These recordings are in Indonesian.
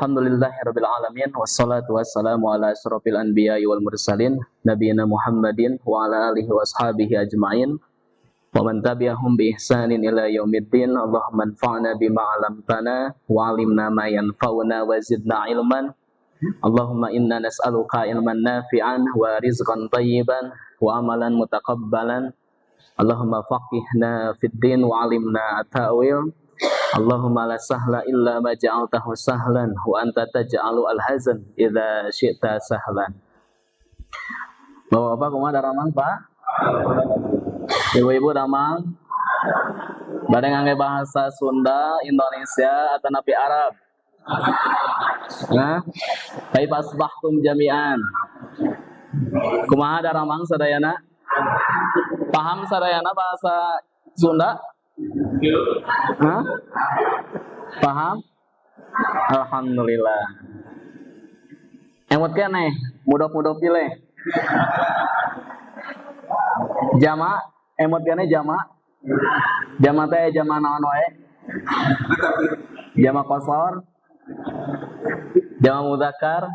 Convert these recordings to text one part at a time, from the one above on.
Alhamdulillahirabbil alamin wassalatu wassalamu ala asyrofil anbiya'i wal mursalin nabiyina Muhammadin wa ala alihi washabihi ajmain wa man tabi'ahum bi ihsanin ila yaumiddin. Allahumma anfa'na bima 'allamtana wa 'allimna ma yanfa'una wa zidna ilman. Allahumma inna nas'aluka ilman nafi'an wa rizqan thayyiban wa amalan mutaqabbalan. Allahumma faqihna fid din wa 'allimna at-ta'wil. Allahumma la sahla illa ma ja'altahu sahlan wa anta taj'alu al-hazan idza syi'ta sahlan. Bapak-bapak kumaha daramang, Pak? Ibu-ibu damang? Bade ngangge bahasa Sunda, Indonesia atau napi Arab? Nah, kaifa asbahtum jami'an? Kumaha daramang sadayana? Paham sadayana bahasa Sunda? Hah? Paham? Alhamdulillah. Emot keneh, mudah-mudah pilih. Jama, emot keneh jama. Jama teh jama naon wae? Jama qasar. Jama mudzakkar.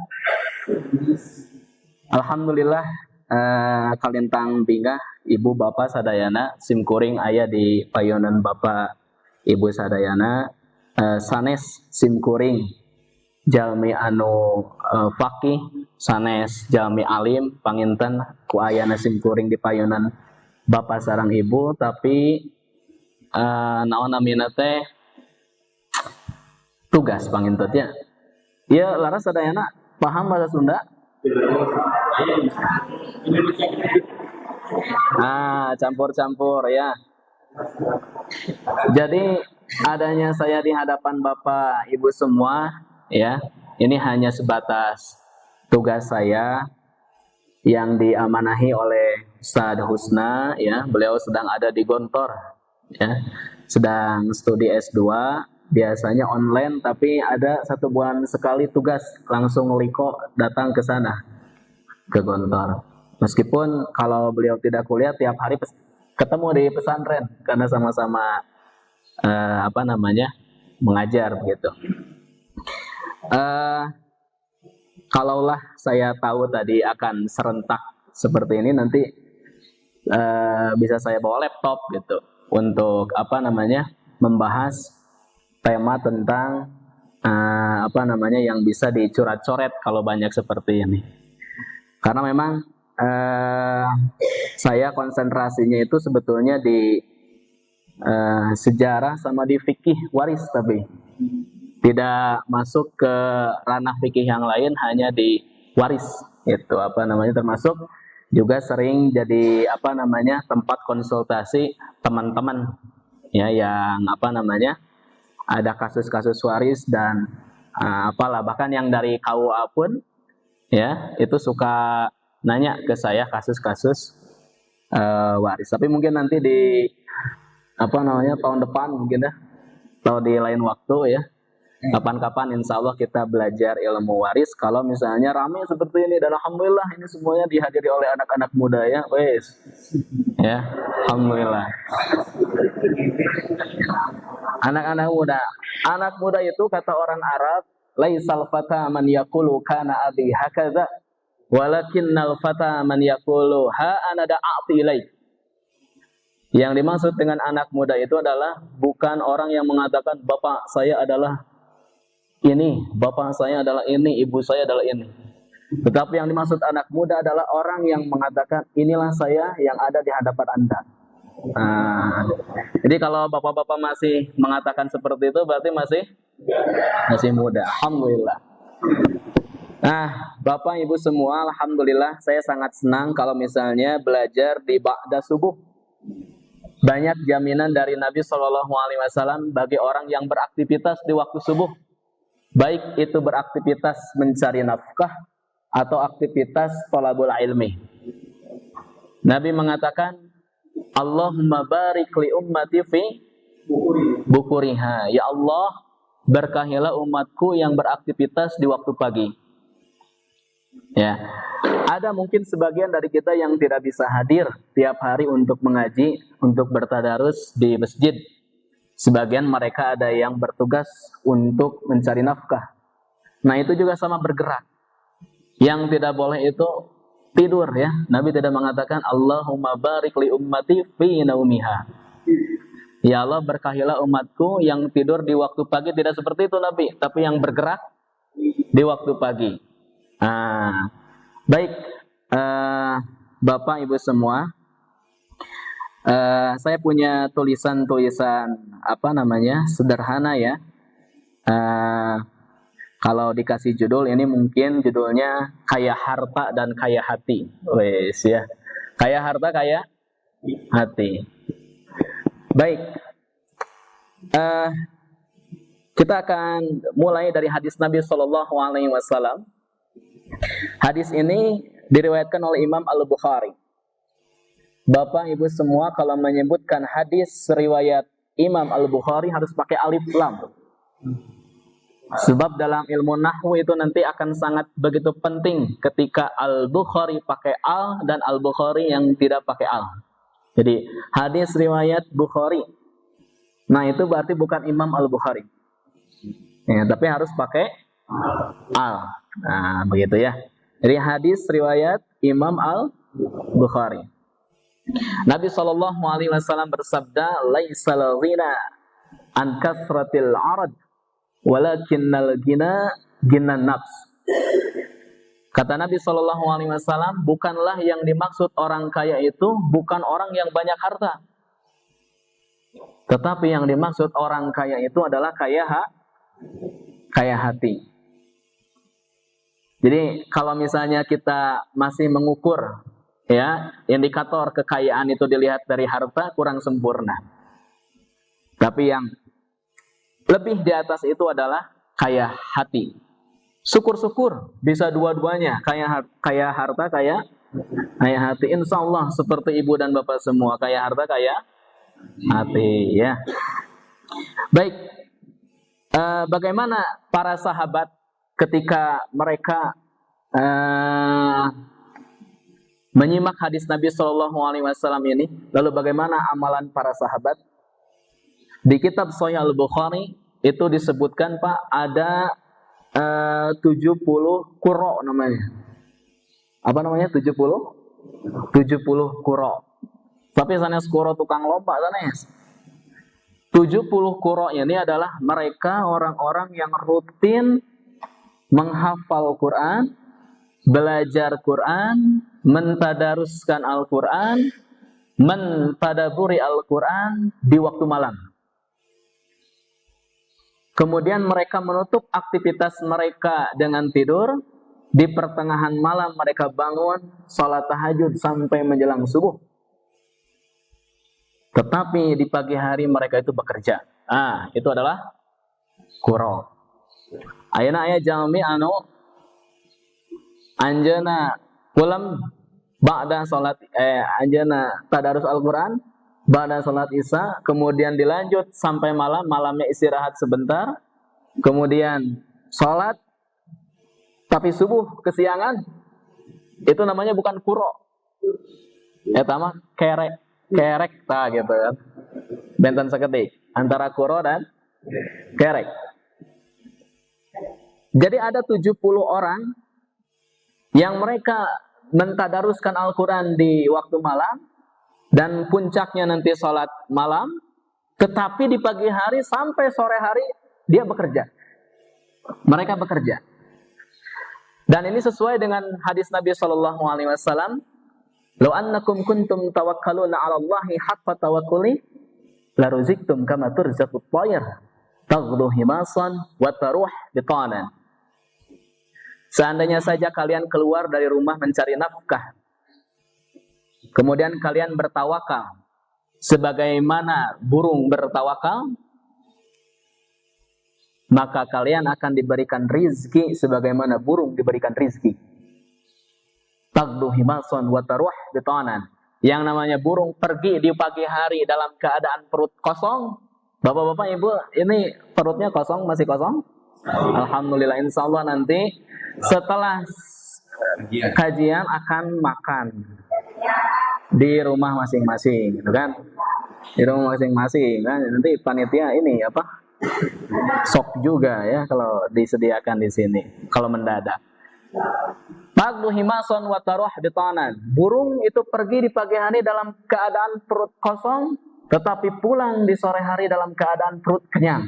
Alhamdulillah. Kalintang pinggah ibu bapak sadayana simkuring aya di payunan bapak ibu sadayana sanes simkuring jalmi anu faqih sanes jalmi alim panginten ku ayana simkuring di payunan bapak sareng ibu tapi naon namina teh tugas panginten ya. Ieu laras sadayana paham bahasa Sunda? Campur-campur ya. Jadi adanya saya di hadapan Bapak Ibu semua ya, ini hanya sebatas tugas saya yang diamanahi oleh Ustadz Husna ya. Beliau sedang ada di Gontor ya, sedang studi S2, biasanya online tapi ada 1 bulan sekali tugas langsung liko datang ke sana ke Gontor. Meskipun kalau beliau tidak kuliah tiap hari ketemu di pesantren karena sama-sama mengajar begitu. Kalaulah saya tahu tadi akan serentak seperti ini nanti bisa saya bawa laptop gitu untuk membahas tema tentang yang bisa dicoret-coret kalau banyak seperti ini. Karena memang saya konsentrasinya itu sebetulnya di sejarah sama di fikih waris, tapi tidak masuk ke ranah fikih yang lain, hanya di waris itu termasuk juga sering jadi tempat konsultasi teman-teman ya yang ada kasus-kasus waris dan bahkan yang dari KUA pun ya itu suka nanya ke saya kasus-kasus waris. Tapi mungkin nanti di tahun depan mungkin ya, atau di lain waktu ya, kapan-kapan insya Allah kita belajar ilmu waris. Kalau misalnya ramai seperti ini, dan alhamdulillah ini semuanya dihadiri oleh anak-anak muda ya, wes ya, alhamdulillah. Anak muda itu kata orang Arab, laisal fata man yaqulu kana abi hakadha walakinnal fata man yaqulu ha ana da'ati ilaik. Yang dimaksud dengan anak muda itu adalah bukan orang yang mengatakan bapak saya adalah ini, bapak saya adalah ini, ibu saya adalah ini. Tetapi yang dimaksud anak muda adalah orang yang mengatakan inilah saya yang ada di hadapan Anda. Jadi kalau bapak-bapak masih mengatakan seperti itu berarti masih muda. Alhamdulillah. Nah, Bapak Ibu semua, alhamdulillah saya sangat senang kalau misalnya belajar di ba'da subuh. Banyak jaminan dari Nabi SAW bagi orang yang beraktivitas di waktu subuh. Baik itu beraktivitas mencari nafkah atau aktivitas thalabul ilmi. Nabi mengatakan, Allahumma barik li ummati fi bukuriha. Ya Allah, berkahilah umatku yang beraktivitas di waktu pagi. Ya, ada mungkin sebagian dari kita yang tidak bisa hadir tiap hari untuk mengaji, untuk bertadarus di masjid. Sebagian mereka ada yang bertugas untuk mencari nafkah. Nah itu juga sama bergerak. Yang tidak boleh itu tidur ya. Nabi tidak mengatakan Allahumma barik li ummati fi naumiha. Ya Allah berkahilah umatku yang tidur di waktu pagi. Tidak seperti itu Nabi, tapi yang bergerak di waktu pagi. Baik, Bapak Ibu semua, saya punya tulisan-tulisan sederhana ya. Kalau dikasih judul ini mungkin judulnya kaya harta dan kaya hati. Wes ya. Kaya harta, kaya hati. Baik. Kita akan mulai dari hadis Nabi Shallallahu alaihi wasallam. Hadis ini diriwayatkan oleh Imam Al-Bukhari. Bapak Ibu semua kalau menyebutkan hadis riwayat Imam Al-Bukhari harus pakai alif lam. Sebab dalam ilmu nahwu itu nanti akan sangat begitu penting ketika Al-Bukhari pakai al dan Al-Bukhari yang tidak pakai al. Jadi hadis riwayat Bukhari. Nah itu berarti bukan Imam Al-Bukhari. Ya, tapi harus pakai al. Nah begitu ya. Jadi hadis riwayat Imam Al-Bukhari. Nabi SAW bersabda, "Laisal ghina an kasratil arad, walakinnal ghina ghinan nafs." Kata Nabi SAW, bukanlah yang dimaksud orang kaya itu bukan orang yang banyak harta, tetapi yang dimaksud orang kaya itu adalah kaya hati. Jadi kalau misalnya kita masih mengukur ya indikator kekayaan itu dilihat dari harta, kurang sempurna. Tapi yang lebih di atas itu adalah kaya hati. Syukur-syukur bisa dua-duanya, kaya harta, kaya hati. Insya Allah seperti ibu dan bapak semua, kaya harta, kaya hati ya. Baik, bagaimana para sahabat ketika mereka menyimak hadis Nabi Shallallahu alaihi wasallam ini? Lalu bagaimana amalan para sahabat? Di kitab Sahih Al-Bukhari itu disebutkan Pak, ada 70 qurra namanya. Apa namanya? 70 qurra. Tapi sanes qurra tukang lomba sanes. 70 qurra ini adalah mereka orang-orang yang rutin menghafal Quran, belajar Quran, mentadaruskan Al-Quran, mentadaburi Al-Quran di waktu malam. Kemudian mereka menutup aktivitas mereka dengan tidur. Di pertengahan malam mereka bangun, sholat tahajud sampai menjelang subuh. Tetapi di pagi hari mereka itu bekerja. Itu adalah qurra. Ayeuna aya jalmi anu anjeunna pulam ba'da salat anjeunna tadarus Al-Qur'an ba'da salat Isya, kemudian dilanjut sampai malamnya istirahat sebentar, kemudian salat tapi subuh kesiangan. Itu namanya bukan qurra. Eta mah kerek tah gitu kan. Benten sakedik antara qurra dan kerek. Jadi ada 70 orang yang mereka mentadaruskan Al-Quran di waktu malam, dan puncaknya nanti sholat malam, tetapi di pagi hari sampai sore hari dia bekerja. Mereka bekerja. Dan ini sesuai dengan hadis Nabi SAW. "Lau annakum kuntum tawakkaluna 'ala Allahi haqqa tawakkuli, la ruziktum kama turzaqut tayr, taghdu himasan wa taruh bitanan." Seandainya saja kalian keluar dari rumah mencari nafkah, kemudian kalian bertawakal sebagaimana burung bertawakal, maka kalian akan diberikan rizki sebagaimana burung diberikan rizki. Tagdu himason wa taruh bitanan. Yang namanya burung pergi di pagi hari dalam keadaan perut kosong. Bapak-bapak, ibu, ini perutnya kosong, masih kosong? Alhamdulillah, insya Allah nanti setelah kajian akan makan di rumah masing-masing, gitu kan? Di rumah masing-masing kan, nanti panitia ini Sok juga ya kalau disediakan di sini, kalau mendadak. Tagdu himason wa taruh bitanan. Burung itu pergi di pagi hari dalam keadaan perut kosong, tetapi pulang di sore hari dalam keadaan perut kenyang.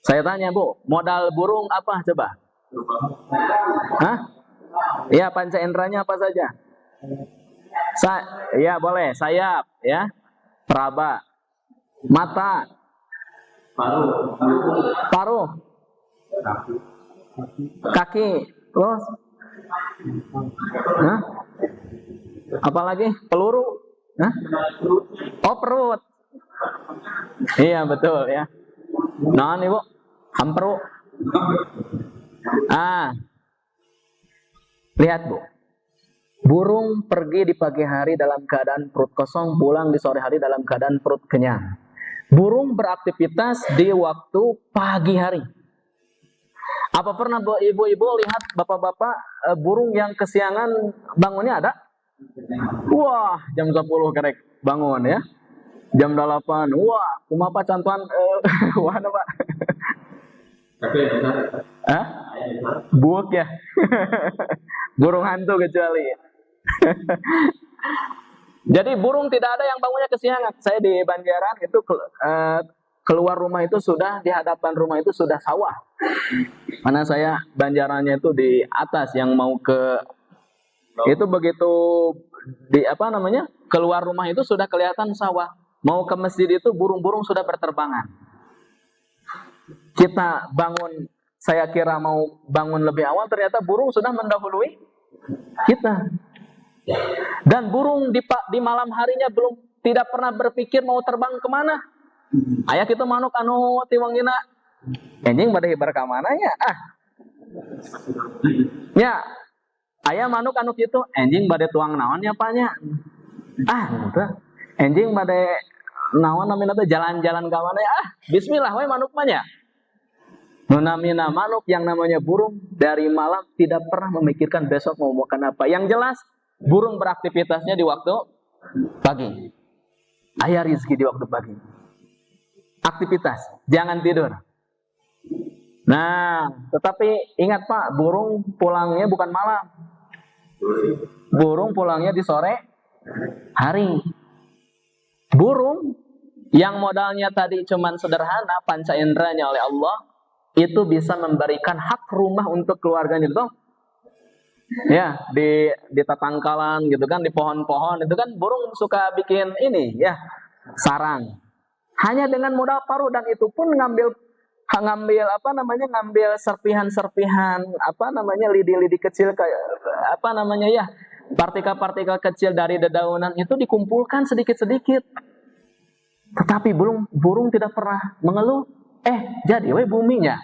Saya tanya, Bu, modal burung apa coba? Hah? Ya, panca inderanya apa saja? Ya boleh, sayap, ya, peraba, mata, paruh, kaki, terus, hah? Apalagi? Peluru, hah? Oh, perut. Iya betul ya. Nah, nih Bu, hamperu. Lihat Bu, burung pergi di pagi hari dalam keadaan perut kosong, pulang di sore hari dalam keadaan perut kenyang. Burung beraktivitas di waktu pagi hari. Apa pernah ibu-ibu lihat bapak-bapak burung yang kesiangan bangunnya ada? Wah, jam 10 kerek bangun ya. Jam 8, wah, kumapa cantuan wah apa? Hah? Buuk ya. Burung hantu kecuali. Jadi burung tidak ada yang bangunnya kesiangan. Saya di Banjaran itu keluar rumah itu sudah di hadapan rumah itu sudah sawah. Karena saya Banjarannya itu di atas yang mau ke itu begitu di apa namanya? Keluar rumah itu sudah kelihatan sawah. Mau ke masjid itu burung-burung sudah berterbangan. Kita bangun, saya kira mau bangun lebih awal, ternyata burung sudah mendahului kita. Dan burung di malam harinya tidak pernah berpikir mau terbang kemana. Ayah kita manuk anu tiwanggina enjing bade hibar ka mananya ya ayah manuk anu kitu enjing bade tuang naon nya panya gitu. Enjing bade naon namina teh jalan-jalan ka mana bismillah we manuk mah nya. Nu namina manuk yang namanya burung dari malam tidak pernah memikirkan besok mau makan apa. Yang jelas burung beraktivitasnya di waktu pagi. Ayah rizki di waktu pagi. Aktivitas, jangan tidur. Nah, tetapi ingat Pak, burung pulangnya bukan malam. Burung pulangnya di sore hari. Burung yang modalnya tadi cuman sederhana, panca inderanya oleh Allah, itu bisa memberikan hak rumah untuk keluarganya itu. Ya, di tatangkalan gitu kan, di pohon-pohon itu kan burung suka bikin ini ya, sarang. Hanya dengan modal paruh, dan itu pun ngambil apa namanya, ngambil serpihan-serpihan apa namanya, lidi-lidi kecil kayak apa namanya ya, partikel-partikel kecil dari dedaunan itu dikumpulkan sedikit-sedikit. Tetapi burung tidak pernah mengeluh. Jadi buminya.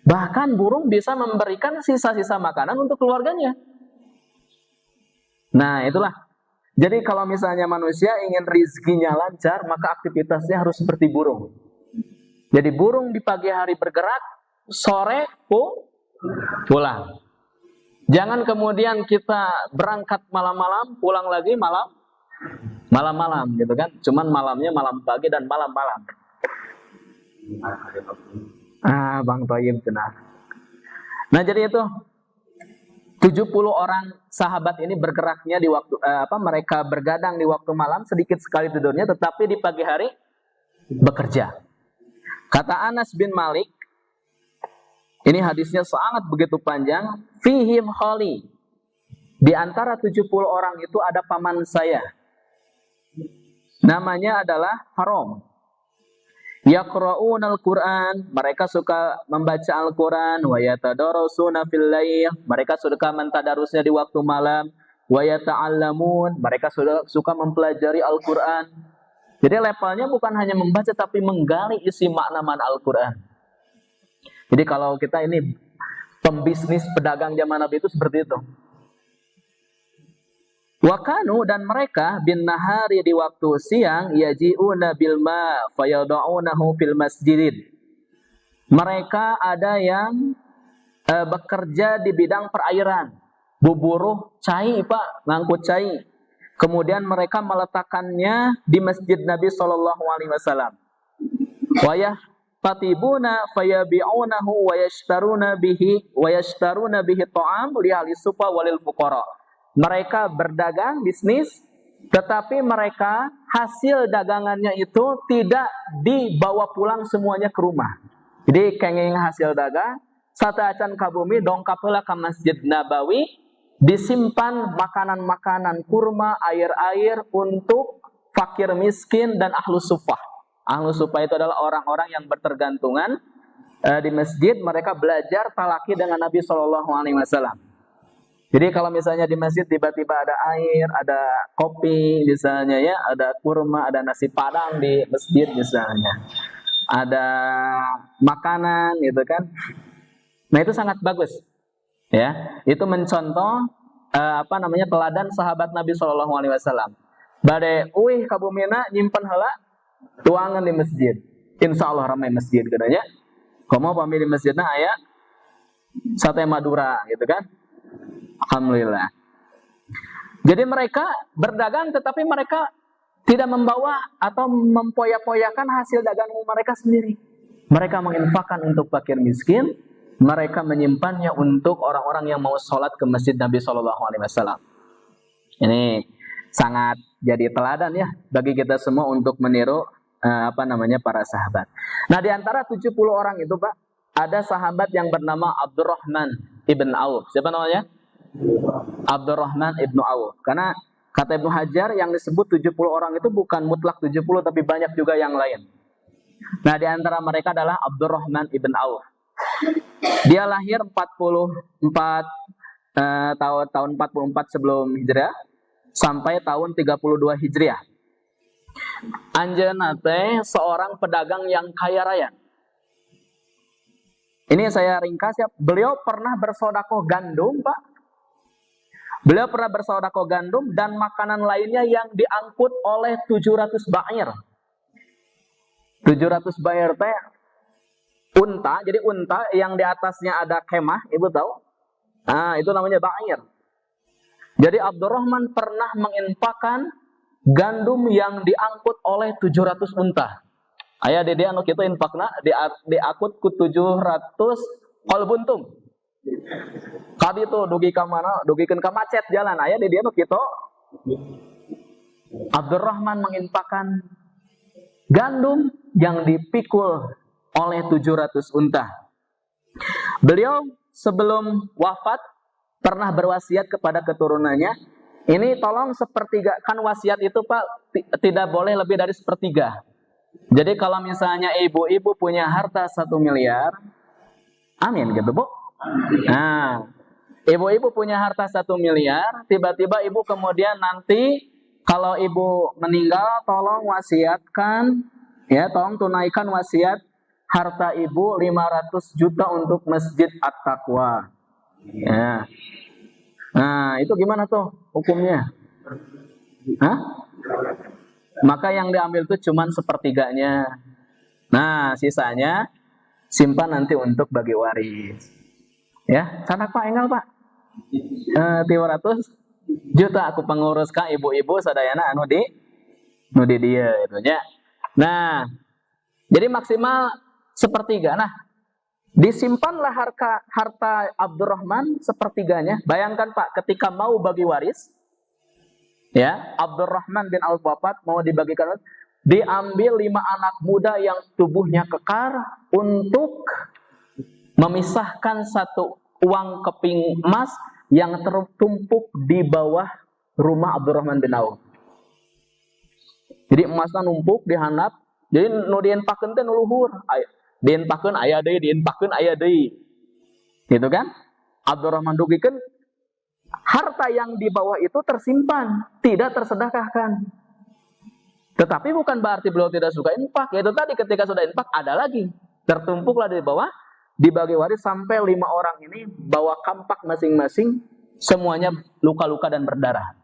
Bahkan burung bisa memberikan sisa-sisa makanan untuk keluarganya. Nah, itulah. Jadi kalau misalnya manusia ingin rizkinya lancar, maka aktivitasnya harus seperti burung. Jadi burung di pagi hari bergerak, sore pulang. Jangan kemudian kita berangkat malam-malam, pulang lagi malam-malam gitu kan. Cuman malamnya malam pagi dan malam-malam. Bang Toyib benar. Nah, jadi itu 70 orang sahabat ini bergeraknya di waktu mereka bergadang di waktu malam, sedikit sekali tidurnya, tetapi di pagi hari bekerja. Kata Anas bin Malik, ini hadisnya sangat begitu panjang, fihim khali. Di antara 70 orang itu ada paman saya. Namanya adalah Haram. Yaqra'unal Qur'an, mereka suka membaca Al-Qur'an, wa yatadarasuna fil lail, mereka suka mentadarusnya di waktu malam, wa yata'allamun, mereka suka mempelajari Al-Qur'an. Jadi levelnya bukan hanya membaca tapi menggali isi makna-makna Al-Qur'an. Jadi kalau kita ini pembisnis pedagang zaman Nabi itu seperti itu. Wakanu, dan mereka bin nahari di waktu siang, yaji'una bil ma fayada'unahu fil masjidin. Mereka ada yang bekerja di bidang perairan, buburuh cai Pak, ngangkut cai. Kemudian mereka meletakkannya di masjid Nabi Shallallahu Alaihi Wasallam. Wa yahtatibuna fayabi'unahu wa yashtaruna bihi ta'am li ahli sufa walil fuqara. Mereka berdagang bisnis, tetapi mereka hasil dagangannya itu tidak dibawa pulang semuanya ke rumah. Jadi kenging hasil dagang sata acan ka bumi dongkap heula ka Masjid Nabawi, disimpan makanan-makanan, kurma, air-air untuk fakir miskin dan ahlu sufah. Ahlu sufah itu adalah orang-orang yang bertergantungan di masjid. Mereka belajar talaki dengan Nabi SAW. Jadi kalau misalnya di masjid tiba-tiba ada air, ada kopi misalnya ya, ada kurma, ada nasi padang di masjid misalnya, ada makanan gitu kan. Nah itu sangat bagus, ya. Itu mencontoh teladan sahabat Nabi SAW. Bade uih kabumina nyimpen heula tuangan di masjid. Insya Allah ramai masjid katanya. Komo pami di masjidna aya sate Madura gitu kan. Alhamdulillah. Jadi mereka berdagang tetapi mereka tidak membawa atau mempoya-poyakan hasil dagang mereka sendiri. Mereka menginfakkan untuk fakir miskin. Mereka menyimpannya untuk orang-orang yang mau sholat ke masjid Nabi SAW. Ini sangat jadi teladan ya bagi kita semua untuk meniru para sahabat. Nah di antara 70 orang itu Pak, ada sahabat yang bernama Abdurrahman ibn Auf. Siapa namanya? Abdurrahman ibn Auf. Karena kata Ibnu Hajar yang disebut 70 orang itu bukan mutlak 70 tapi banyak juga yang lain. Nah di antara mereka adalah Abdurrahman ibn Auf. Dia lahir tahun 44 sebelum Hijriah sampai tahun 32 Hijriah. Anjeunna teh seorang pedagang yang kaya raya. Ini saya ringkas ya. Beliau pernah bersedekah gandum, Pak. Beliau pernah bersedekah gandum dan makanan lainnya yang diangkut oleh 700 ba'ir. 700 ba'ir teh unta, jadi unta yang di atasnya ada kemah, ibu tahu? Nah, itu namanya ba'ir. Jadi Abdurrahman pernah menginfakkan gandum yang diangkut oleh 700 unta. Aya di dia anu kitu infakna diakut ku 700 kolbuntum. Kadi itu dugi ka mana? Dugikeun ka macet jalan. Aya di dia anu kitu. Abdurrahman menginfakkan gandum yang dipikul oleh 700 unta. Beliau sebelum wafat pernah berwasiat kepada keturunannya, ini tolong sepertiga, kan wasiat itu Pak tidak boleh lebih dari sepertiga. Jadi kalau misalnya ibu-ibu punya harta 1 miliar, amin gitu Bu. Nah, ibu-ibu punya harta 1 miliar, tiba-tiba ibu kemudian nanti kalau ibu meninggal tolong wasiatkan, ya tolong tunaikan wasiat harta ibu 500 juta untuk Masjid At-Taqwa. Ya. Nah, itu gimana tuh hukumnya? Hah? Maka yang diambil itu cuman sepertiganya. Nah, sisanya simpan nanti untuk bagi waris. Ya, sanak Pak, enggak Pak? 300 juta aku pengurus ka ibu-ibu sadayana anu di dia itu nya. Nah, jadi maksimal sepertiga. Nah, disimpanlah harta Abdurrahman sepertiganya. Bayangkan Pak, ketika mau bagi waris, ya Abdurrahman bin Auf wafat mau dibagikan, diambil 5 anak muda yang tubuhnya kekar untuk memisahkan satu uang keping emas yang tertumpuk di bawah rumah Abdurrahman bin Auf. Jadi emasnya numpuk di handap, jadi nu dienpakeun teh nu luhur. Dienpakeun aya deui, dienpakeun aya deui. Gitu kan? Abdurrahman dugikeun harta yang di bawah itu tersimpan, tidak tersedekahkan. Tetapi bukan berarti beliau tidak suka infak. Itu tadi ketika sudah infak ada lagi. Tertumpuklah di bawah, dibagi waris sampai 5 orang ini bawa kampak masing-masing, semuanya luka-luka dan berdarah.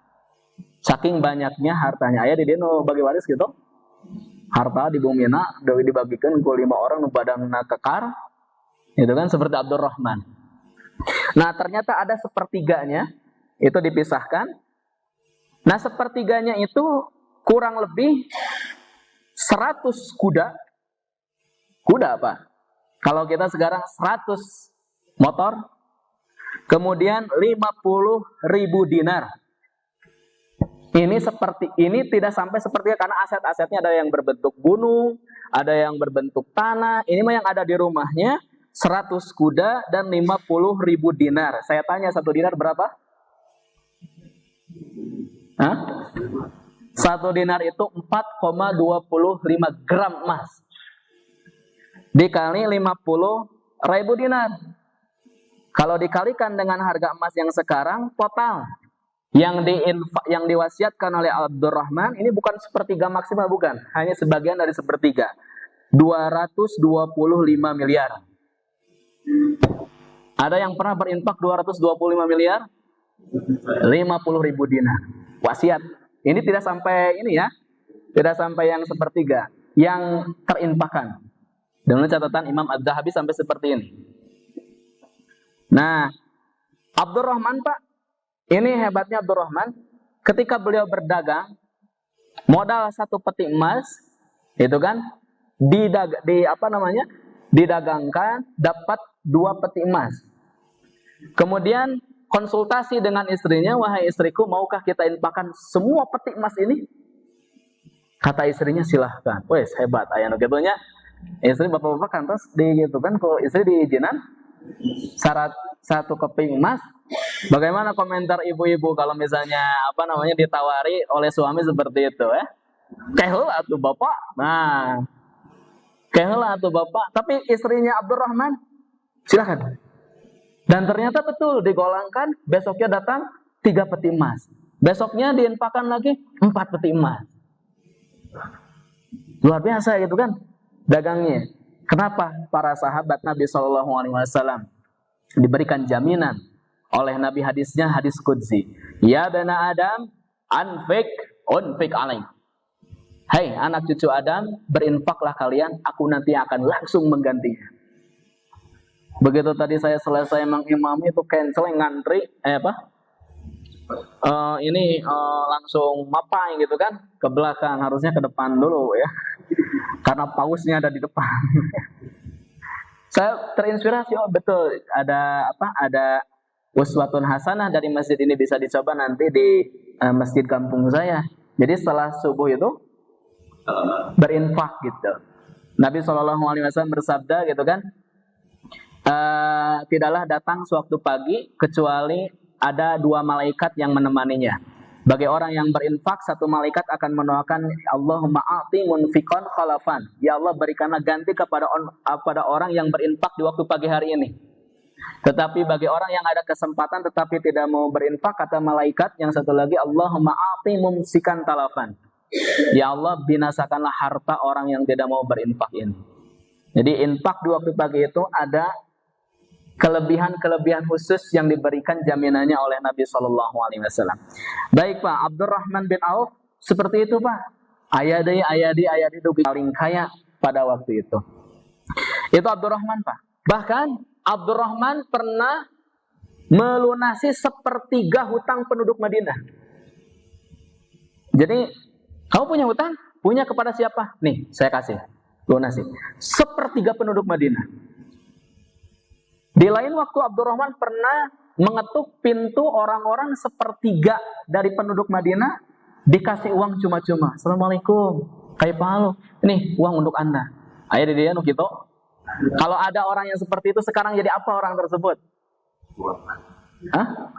Saking banyaknya hartanya. Aya di dia nu bagi waris gitu. Harta di bumina deui dibagikan ke 5 orang nu badanna kekar. Itu kan seperti Abdurrahman. Nah, ternyata ada sepertiganya itu dipisahkan. Nah, sepertiganya itu kurang lebih 100 kuda kuda, Pak. Kalau kita sekarang 100 motor, kemudian 50.000 dinar. Ini tidak sampai sepertiga karena aset-asetnya ada yang berbentuk gunung, ada yang berbentuk tanah. Ini mah yang ada di rumahnya 100 kuda dan 50.000 dinar. Saya tanya, 1 dinar berapa? Hah? 1 dinar itu 4,25 gram emas. Dikali 50.000 dinar. Kalau dikalikan dengan harga emas yang sekarang, total yang diwasiatkan oleh Abdurrahman ini bukan sepertiga maksimal, bukan, hanya sebagian dari sepertiga. 225 miliar. Ada yang pernah berinfak 225 miliar? 50.000 dinar. Wasiat. Ini tidak sampai ini ya. Tidak sampai yang sepertiga yang terinfakkan. Dengan catatan Imam Az-Zahabi sampai seperti ini. Nah, Abdurrahman, Pak, ini hebatnya Abdurrahman, ketika beliau berdagang, modal 1 peti emas, itu kan, didagangkan, dapat 2 peti emas. Kemudian konsultasi dengan istrinya, wahai istriku, maukah kita infakkan semua peti emas ini? Kata istrinya, silahkan. Wes, hebat, ayah nukitunya. Istri bapak-bapak kantos gitu kan, kalau istri diizinan syarat 1 keping emas. Bagaimana komentar ibu-ibu kalau misalnya ditawari oleh suami seperti itu ya? Keheula atuh bapak. Nah, keheula atuh bapak. Tapi istrinya Abdurrahman, silakan. Dan ternyata betul digolangkan, besoknya datang 3 peti emas. Besoknya diinfakkan lagi 4 peti emas. Luar biasa gitu kan dagangnya. Kenapa? Para sahabat Nabi SAW diberikan jaminan oleh Nabi, hadisnya hadis qudsi. Ya bana Adam, unfik alaik. Hai anak cucu Adam, berinfaklah kalian, aku nanti akan langsung menggantinya. Begitu tadi saya selesai mengimami itu cancel ngantri, langsung mapai gitu kan, ke belakang, harusnya ke depan dulu ya. Karena pausnya ada di depan. Saya terinspirasi, oh betul, ada uswatun hasanah dari masjid ini, bisa dicoba nanti di masjid kampung saya. Jadi setelah subuh itu berinfak gitu. Nabi SAW bersabda gitu kan, tidaklah datang sewaktu pagi kecuali ada 2 malaikat yang menemaninya. Bagi orang yang berinfak, 1 malaikat akan mendoakan, Allahumma a'ti munfiqan khalafan. Ya Allah, berikanlah ganti kepada orang yang berinfak di waktu pagi hari ini. Tetapi bagi orang yang ada kesempatan tetapi tidak mau berinfak, kata malaikat yang satu lagi, Allahumma a'ti mumsikan talafan. Ya Allah, binasakanlah harta orang yang tidak mau berinfak ini. Jadi infak di waktu pagi itu ada kelebihan khusus yang diberikan jaminannya oleh Nabi SAW. Baik Pak, Abdurrahman bin Auf seperti itu Pak. Ayadi itu paling kaya pada waktu itu. Itu Abdurrahman Pak. Bahkan Abdurrahman pernah melunasi 1/3 hutang penduduk Madinah. Jadi kamu punya hutang? Punya kepada siapa? Nih saya kasih lunasi 1/3 penduduk Madinah. Di lain waktu Abdurrahman pernah mengetuk pintu orang-orang 1/3 dari penduduk Madinah, dikasih uang cuma-cuma. Assalamualaikum, kaipahalu? Ini uang untuk Anda. Ayo dia gitu. Kalau ada orang yang seperti itu sekarang jadi apa orang tersebut? Hah?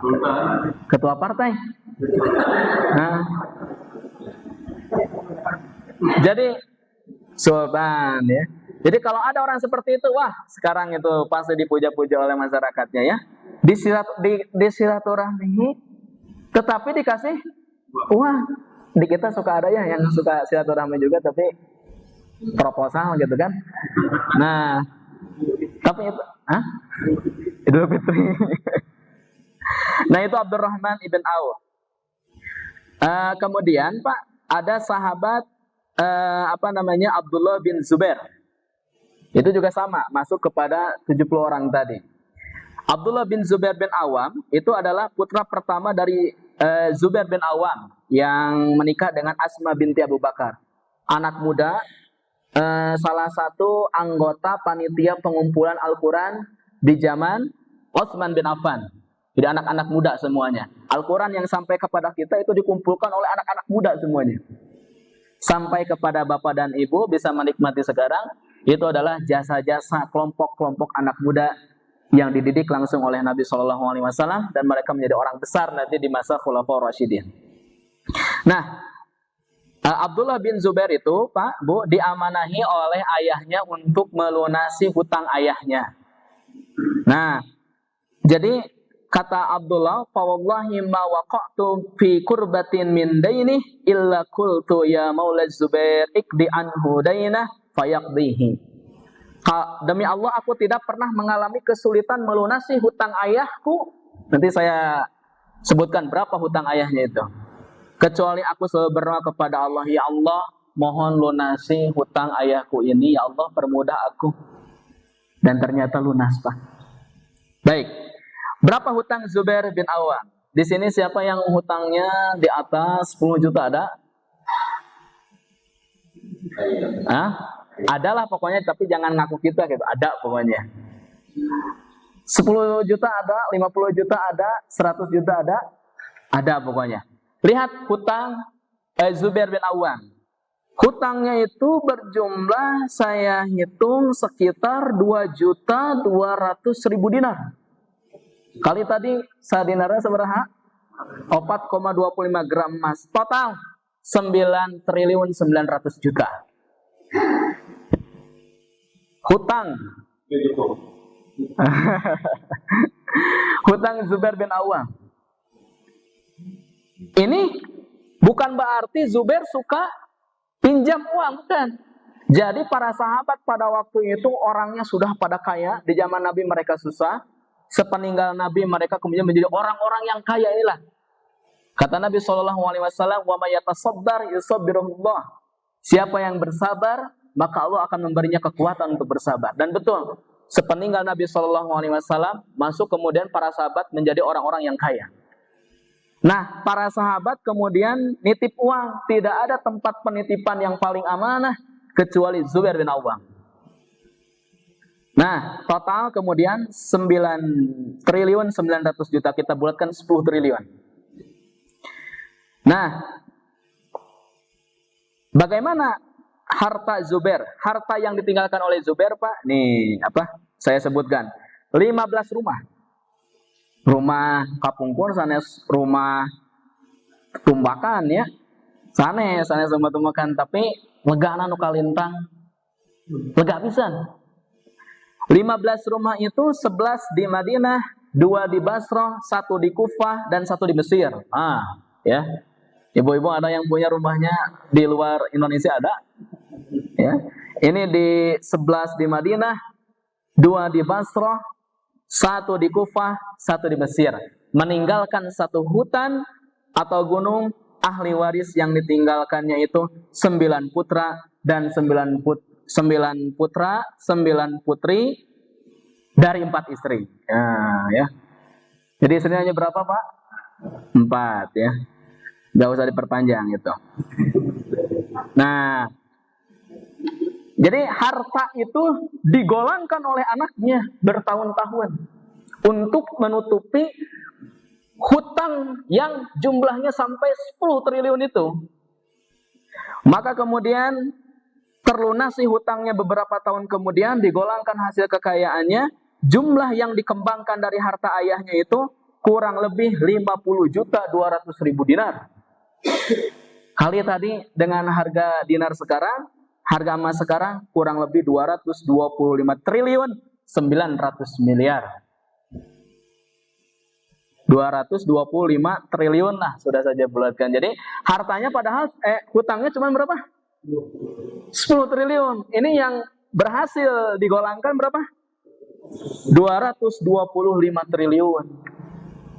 Ketua partai. Nah. Jadi sultan ya. Jadi kalau ada orang seperti itu, wah sekarang itu pasti dipuja-puja oleh masyarakatnya ya. Disilaturahmi, tetapi dikasih uang. Di kita suka ada ya yang suka silaturahmi juga, tapi proposal gitu kan. Nah, tapi itu, Idul Fitri. Nah itu Abdurrahman ibn Auf. Kemudian Pak, ada sahabat Abdullah bin Zubair. Itu juga sama, masuk kepada 70 orang tadi. Abdullah bin Zubair bin Awam itu adalah putra pertama dari Zubair bin Awam yang menikah dengan Asma binti Abu Bakar. Anak muda salah satu anggota panitia pengumpulan Al-Quran di zaman Utsman bin Affan. Jadi anak-anak muda semuanya. Al-Quran yang sampai kepada kita itu dikumpulkan oleh anak-anak muda semuanya. Sampai kepada bapak dan ibu bisa menikmati sekarang, itu adalah jasa-jasa kelompok-kelompok anak muda yang dididik langsung oleh Nabi SAW, dan mereka menjadi orang besar nanti di masa Khulafaur Rasyidin. Nah, Abdullah bin Zubair itu, Pak, Bu, diamanahi oleh ayahnya untuk melunasi hutang ayahnya. Nah, jadi kata Abdullah, "Fa wallahi ma waqa'tu fi kurbatin min daini illa qultu ya Maula Zubair ikdi anhu dainah fayaqdihi." Demi Allah, aku tidak pernah mengalami kesulitan melunasi hutang ayahku. Nanti saya sebutkan berapa hutang ayahnya itu. Kecuali aku selalu berdoa kepada Allah, ya Allah, mohon lunasi hutang ayahku ini, ya Allah, permudah aku. Dan ternyata lunas, Pak. Baik. Berapa hutang Zubair bin Awam? Di sini siapa yang hutangnya di atas 10 juta ada? Adalah pokoknya, tapi jangan ngaku kita gitu. Ada pokoknya. 10 juta ada, 50 juta ada, 100 juta ada. Ada pokoknya. Lihat hutang Zubair bin Awam. Hutangnya itu berjumlah, saya hitung sekitar 2.200.000 dinar. Kali tadi sadinarnya seberapa? 4,25 gram emas. Total 9.900.000.000. Hutang. Hutang Zubair bin Awam. Ini bukan berarti Zubair suka pinjam uang, bukan. Jadi para sahabat pada waktu itu orangnya sudah pada kaya. Di zaman Nabi mereka susah. Sepeninggal Nabi mereka kemudian menjadi orang-orang yang kaya inilah. Kata Nabi SAW, "Wa may yatasaddar yusabbirullah." Siapa yang bersabar, maka Allah akan memberinya kekuatan untuk bersabar. Dan betul, sepeninggal Nabi SAW masuk kemudian para sahabat menjadi orang-orang yang kaya. Nah, para sahabat kemudian nitip uang. Tidak ada tempat penitipan yang paling amanah kecuali Zubair bin Awam. Nah, total kemudian 9.900.000.000, kita bulatkan 10 triliun. Nah, bagaimana harta Zubair? Harta yang ditinggalkan oleh Zubair, Pak. Nih, saya sebutkan. 15 rumah. Rumah kapungkur, sanes rumah tumbakan ya. Sanes rumah tumbakan, tapi legana nu kalintang. Lega pisan. 15 rumah itu 11 di Madinah, 2 di Basrah, 1 di Kufah, dan 1 di Mesir. Ya. Ibu-ibu ada yang punya rumahnya di luar Indonesia ada? Ya. Ini di 11 di Madinah, 2 di Basrah, 1 di Kufah, 1 di Mesir. Meninggalkan 1 hutan atau gunung, ahli waris yang ditinggalkannya itu 9 putra dan 9 putra, 9 putri dari 4 istri. Ya. Jadi istrinya hanya berapa, Pak? 4 ya. Gak usah diperpanjang itu. Nah, jadi harta itu digolangkan oleh anaknya bertahun-tahun untuk menutupi hutang yang jumlahnya sampai 10 triliun itu. Maka kemudian terlunasi hutangnya beberapa tahun kemudian, digolangkan hasil kekayaannya, jumlah yang dikembangkan dari harta ayahnya itu kurang lebih 50.200.000 dinar. Kali tadi dengan harga dinar sekarang, harga emas sekarang kurang lebih 225 triliun 900 miliar. 225 triliun lah sudah saja bulatkan. Jadi hartanya padahal hutangnya cuma berapa? 10 triliun. Ini yang berhasil digolangkan berapa? 225 triliun.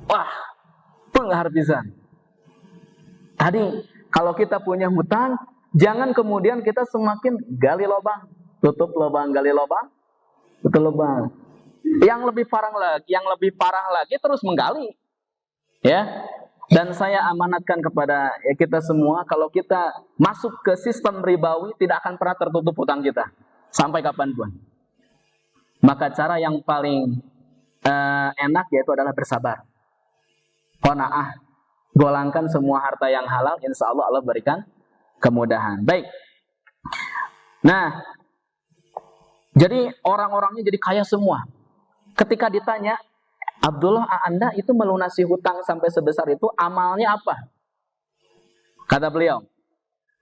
Wah, penghar pisan. Tadi kalau kita punya hutang, jangan kemudian kita semakin gali lubang, tutup lubang, gali lubang, tutup lubang. Yang lebih parah lagi terus menggali. Ya. Dan saya amanatkan kepada kita semua, kalau kita masuk ke sistem ribawi, tidak akan pernah tertutup hutang kita sampai kapanpun. Maka cara yang paling enak yaitu adalah bersabar, qanaah, golangkan semua harta yang halal, insya Allah Allah berikan kemudahan. Baik. Nah, jadi orang-orangnya jadi kaya semua. Ketika ditanya, Abdullah, Anda itu melunasi hutang sampai sebesar itu, amalnya apa? Kata beliau,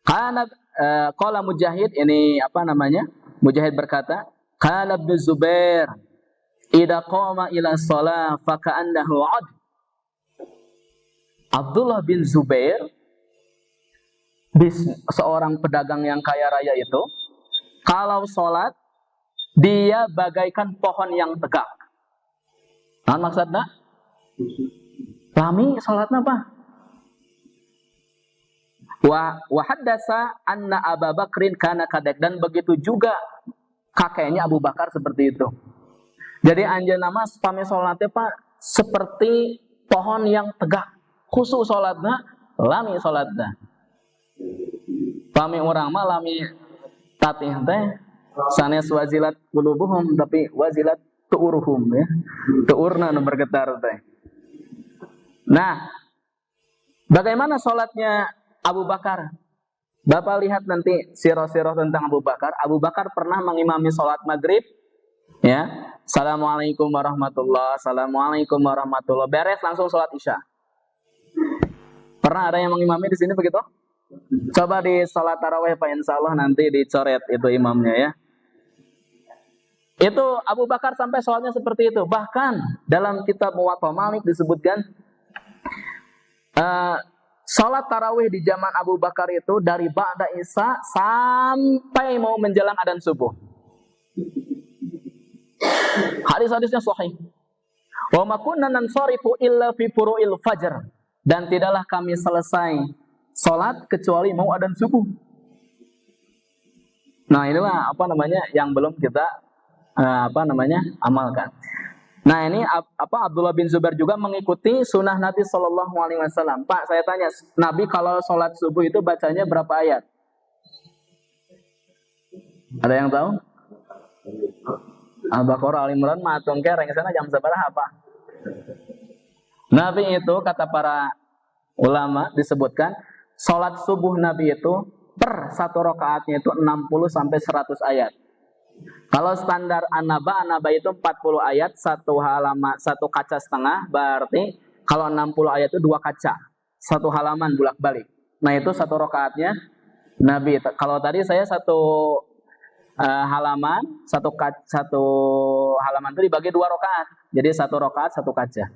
karena qala Mujahid, ini apa namanya? Mujahid berkata, qala Ibnu Zubair, idza qama ila shalah fa ka'annahu 'ad. Abdullah bin Zubair, seorang pedagang yang kaya raya itu, kalau sholat dia bagaikan pohon yang tegak. Nah, maksudnya lami sholatnya apa? Wa haddasa anna Abu Bakrin kana kadek, dan begitu juga kakeknya Abu Bakar seperti itu. Jadi anjeunna nama pami sholatnya Pak seperti pohon yang tegak, khusyuk sholatnya, lami sholatnya. Pami orang mah lami tatih teh sanes wazilat qulubuhum, tapi wazilat tu'uruhum, ya. Tu'urna nu bergetar teh. Nah, bagaimana sholatnya Abu Bakar? Bapak lihat nanti sirah-sirah tentang Abu Bakar. Abu Bakar pernah mengimami sholat maghrib, ya. Assalamualaikum warahmatullahi, assalamualaikum warahmatullahi. Beres langsung sholat isya. Pernah ada yang mengimami di sini begitu? Coba di sholat tarawih Pak, insya Allah nanti dicoret itu imamnya, ya. Itu Abu Bakar sampai sholatnya seperti itu. Bahkan dalam kitab Muwatta Malik disebutkan sholat tarawih di zaman Abu Bakar itu dari ba'da isya sampai mau menjelang adzan subuh. Hadis-hadisnya sahih. Wa ma kunna nansarifu illa fi furu'il fajr, dan tidaklah kami selesai sholat kecuali mau adzan subuh. Nah, inilah apa namanya yang belum kita amalkan. Nah, ini Abdullah bin Zubair juga mengikuti sunnah Nabi Shallallahu Alaihi Wasallam. Pak, saya tanya, Nabi kalau sholat subuh itu bacanya berapa ayat? Ada yang tahu? Al-Baqarah, Al-Imran, matung kereng sana jam seberapa apa? Nabi itu kata para ulama disebutkan sholat subuh Nabi itu per satu rakaatnya itu 60 sampai 100 ayat. Kalau standar anaba itu 40 ayat, satu halaman, satu kaca setengah, berarti kalau 60 ayat itu 2 kaca, satu halaman bolak-balik. Nah, itu satu rakaatnya Nabi. Kalau tadi saya satu halaman, satu halaman itu dibagi 2 rakaat. Jadi satu rakaat satu kaca.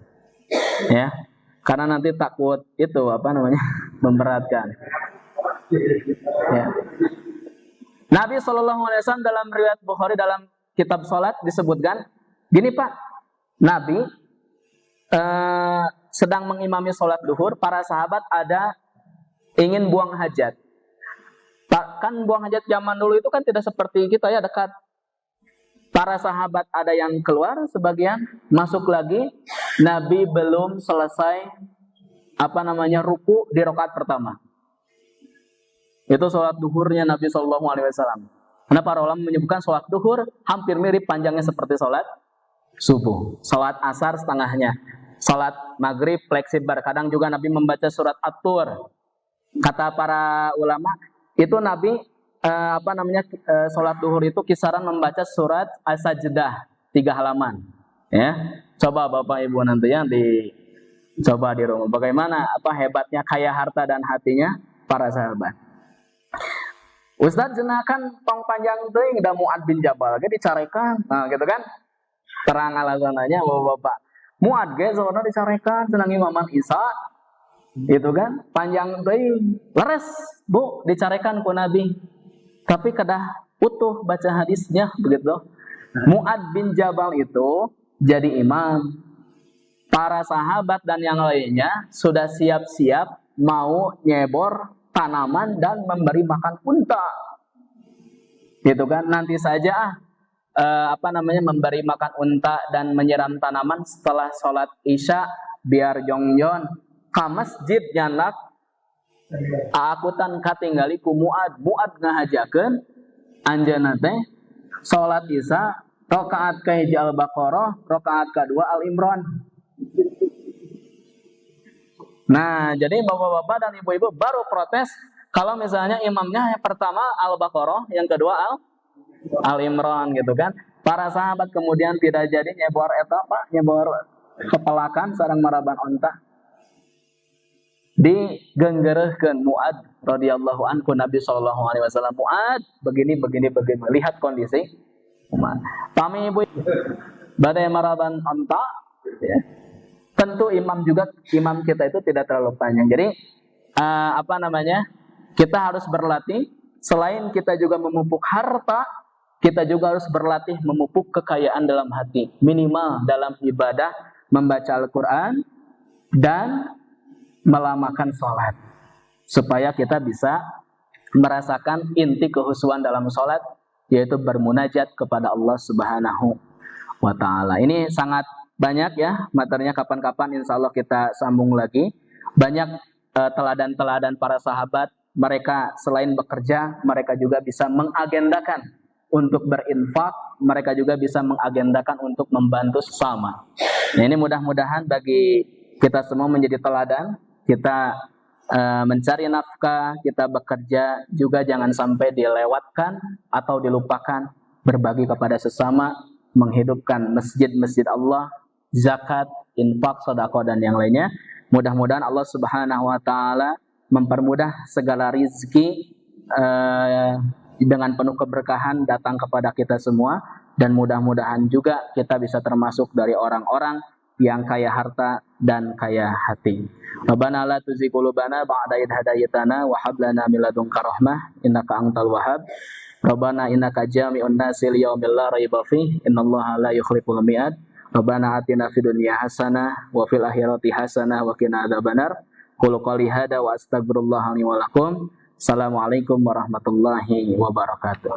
Ya. Karena nanti takut itu memberatkan. Ya. Nabi SAW dalam riwayat Bukhari dalam kitab sholat disebutkan gini Pak, Nabi sedang mengimami sholat duhur, para sahabat ada ingin buang hajat. Kan buang hajat zaman dulu itu kan tidak seperti kita, ya, dekat. Para sahabat ada yang keluar, sebagian masuk lagi. Nabi belum selesai ruku di rakaat pertama. Itu sholat duhurnya Nabi Shallallahu Alaihi Wasallam. Karena para ulama menyebutkan sholat duhur hampir mirip panjangnya seperti sholat subuh. Sholat asar setengahnya. Sholat maghrib fleksibel. Kadang juga Nabi membaca surat At-Tur. Kata para ulama, itu Nabi sholat duhur itu kisaran membaca surat As-Sajdah 3 halaman. Ya, coba Bapak Ibu nanti yang coba di rumah. Bagaimana hebatnya kaya harta dan hatinya para sahabat. Ustadz jenakan tong panjang teuing da Mu'ad bin Jabal ge dicarekan. Nah, gitu kan? Terang alasannya Bapak. Mu'ad ge sebenarnya dicarekan cenah imaman Isya. Gitu kan? Panjang teuing. Leres, Bu, dicarekan ku Nabi. Tapi kedah utuh baca hadisnya begitu. Mu'ad bin Jabal itu jadi imam. Para sahabat dan yang lainnya sudah siap-siap mau nyebor tanaman dan memberi makan unta, gitu kan? Nanti saja memberi makan unta dan menyiram tanaman setelah sholat isya biar jongjon ka masjid nyanak akutan katinggali ku Muad ngahajakeun anjeunna teh salat Isya rakaat kahiji Al-Baqarah, rakaat kedua Al-Imran. Nah, jadi bapak-bapak dan ibu-ibu baru protes kalau misalnya imamnya yang pertama Al-Baqarah, yang kedua Al-Imran gitu kan. Para sahabat kemudian tidak jadi nyebor kepelakan sareng maraban onta. Digenggereuhkeun Muad radhiyallahu anhu Nabi sallallahu alaihi wasallam, Muad begini lihat kondisi. Pami ibu badai maraban onta ya. Tentu imam kita itu tidak terlalu panjang. Jadi kita harus berlatih. Selain kita juga memupuk harta, kita juga harus berlatih memupuk kekayaan dalam hati. Minimal dalam ibadah membaca Al-Quran dan melamakan sholat, supaya kita bisa merasakan inti kehusuan dalam sholat, yaitu bermunajat kepada Allah Subhanahu wa Ta'ala. Ini sangat banyak ya materinya, kapan-kapan insya Allah kita sambung lagi. Banyak teladan-teladan para sahabat, mereka selain bekerja, mereka juga bisa mengagendakan untuk berinfak, mereka juga bisa mengagendakan untuk membantu sesama. Nah, ini mudah-mudahan bagi kita semua menjadi teladan. Kita mencari nafkah, kita bekerja juga jangan sampai dilewatkan atau dilupakan berbagi kepada sesama, menghidupkan masjid-masjid Allah, zakat, infak, sedekah dan yang lainnya. Mudah-mudahan Allah Subhanahu wa Ta'ala mempermudah segala rizki dengan penuh keberkahan datang kepada kita semua, dan mudah-mudahan juga kita bisa termasuk dari orang-orang yang kaya harta dan kaya hati. Rabbana la tuzigh qulubana ba'da idh hadaytana wa hab lana min ladunka rahmah innaka antal wahhab. Rabbana innaka jami'un nasi liyaumil la raiba fih innallaha la yukhliful mi'ad. Rabbana atina fid dunya hasanah wa fil akhirati hasanah wa qina adzabannar. Qul qouli hada wa astaghfirullah li wa lakum. Assalamualaikum warahmatullahi wabarakatuh.